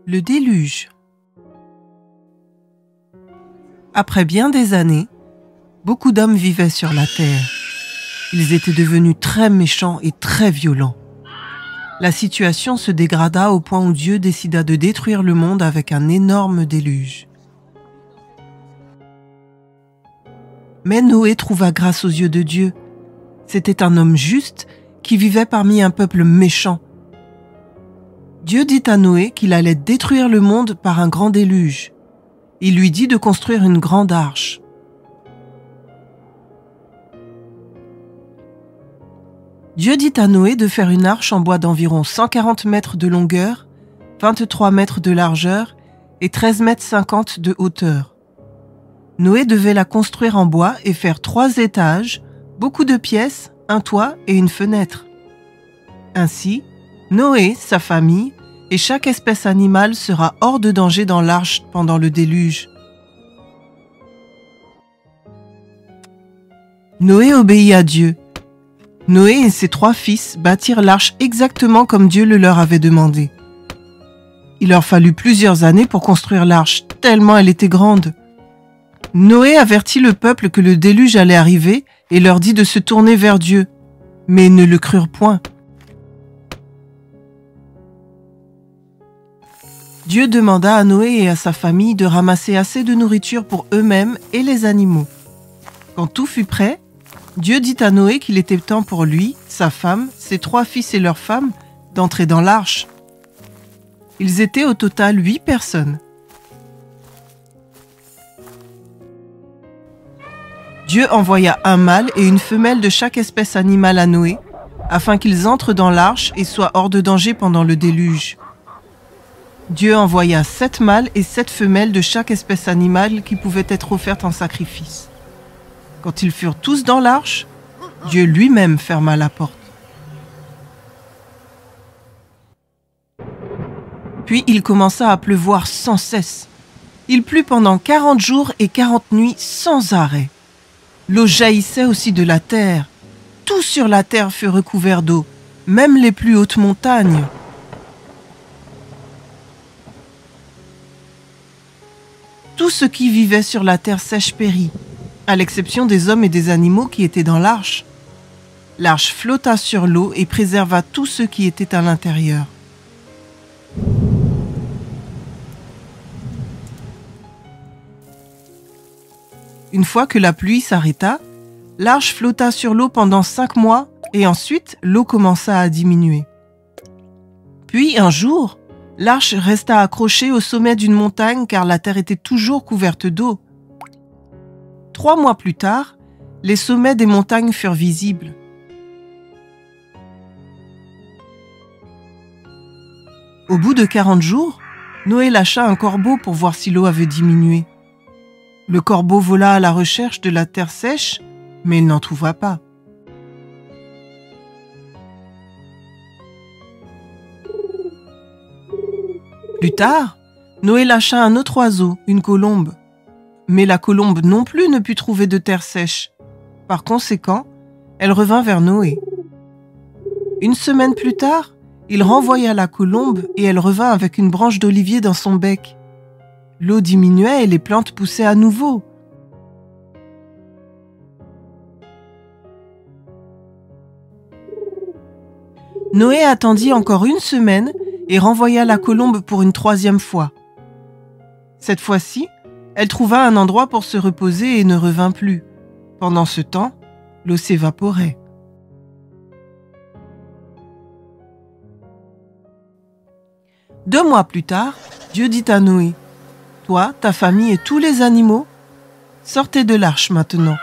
Le déluge. Après bien des années, beaucoup d'hommes vivaient sur la terre. Ils étaient devenus très méchants et très violents. La situation se dégrada au point où Dieu décida de détruire le monde avec un énorme déluge. Mais Noé trouva grâce aux yeux de Dieu. C'était un homme juste qui vivait parmi un peuple méchant. Dieu dit à Noé qu'il allait détruire le monde par un grand déluge. Il lui dit de construire une grande arche. Dieu dit à Noé de faire une arche en bois d'environ 140 mètres de longueur, 23 mètres de largeur et 13,50 mètres de hauteur. Noé devait la construire en bois et faire 3 étages, beaucoup de pièces, un toit et une fenêtre. Ainsi, Noé, sa famille et chaque espèce animale sera hors de danger dans l'arche pendant le déluge. Noé obéit à Dieu. Noé et ses 3 fils bâtirent l'arche exactement comme Dieu le leur avait demandé. Il leur fallut plusieurs années pour construire l'arche, tellement elle était grande. Noé avertit le peuple que le déluge allait arriver et leur dit de se tourner vers Dieu, mais ils ne le crurent point. Dieu demanda à Noé et à sa famille de ramasser assez de nourriture pour eux-mêmes et les animaux. Quand tout fut prêt, Dieu dit à Noé qu'il était temps pour lui, sa femme, ses 3 fils et leurs femmes d'entrer dans l'arche. Ils étaient au total 8 personnes. Dieu envoya un mâle et une femelle de chaque espèce animale à Noé, afin qu'ils entrent dans l'arche et soient hors de danger pendant le déluge. Dieu envoya 7 mâles et 7 femelles de chaque espèce animale qui pouvaient être offertes en sacrifice. Quand ils furent tous dans l'arche, Dieu lui-même ferma la porte. Puis il commença à pleuvoir sans cesse. Il plut pendant 40 jours et 40 nuits sans arrêt. L'eau jaillissait aussi de la terre. Tout sur la terre fut recouvert d'eau, même les plus hautes montagnes. Tout ce qui vivait sur la terre sèche périt, à l'exception des hommes et des animaux qui étaient dans l'arche. L'arche flotta sur l'eau et préserva tous ceux qui étaient à l'intérieur. Une fois que la pluie s'arrêta, l'arche flotta sur l'eau pendant 5 mois et ensuite l'eau commença à diminuer. Puis un jour, l'arche resta accrochée au sommet d'une montagne car la terre était toujours couverte d'eau. 3 mois plus tard, les sommets des montagnes furent visibles. Au bout de 40 jours, Noé lâcha un corbeau pour voir si l'eau avait diminué. Le corbeau vola à la recherche de la terre sèche, mais il n'en trouva pas. Plus tard, Noé lâcha un autre oiseau, une colombe. Mais la colombe non plus ne put trouver de terre sèche. Par conséquent, elle revint vers Noé. Une semaine plus tard, il renvoya la colombe et elle revint avec une branche d'olivier dans son bec. L'eau diminuait et les plantes poussaient à nouveau. Noé attendit encore une semaine et renvoya la colombe pour une 3e fois. Cette fois-ci, elle trouva un endroit pour se reposer et ne revint plus. Pendant ce temps, l'eau s'évaporait. Deux mois plus tard, Dieu dit à Noé, « Toi, ta famille et tous les animaux, sortez de l'arche maintenant.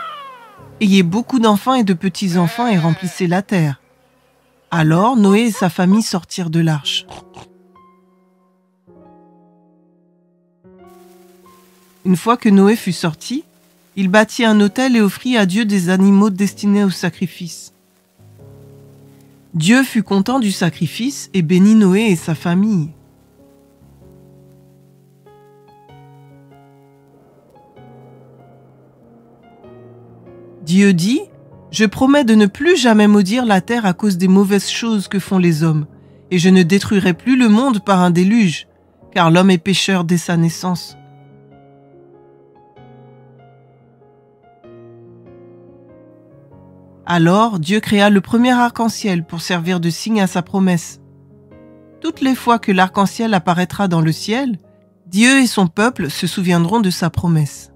Ayez beaucoup d'enfants et de petits-enfants et remplissez la terre. » Alors Noé et sa famille sortirent de l'arche. Une fois que Noé fut sorti, il bâtit un autel et offrit à Dieu des animaux destinés au sacrifice. Dieu fut content du sacrifice et bénit Noé et sa famille. Dieu dit, « Je promets de ne plus jamais maudire la terre à cause des mauvaises choses que font les hommes, et je ne détruirai plus le monde par un déluge, car l'homme est pécheur dès sa naissance. Alors Dieu créa le premier arc-en-ciel pour servir de signe à sa promesse. Toutes les fois que l'arc-en-ciel apparaîtra dans le ciel, Dieu et son peuple se souviendront de sa promesse.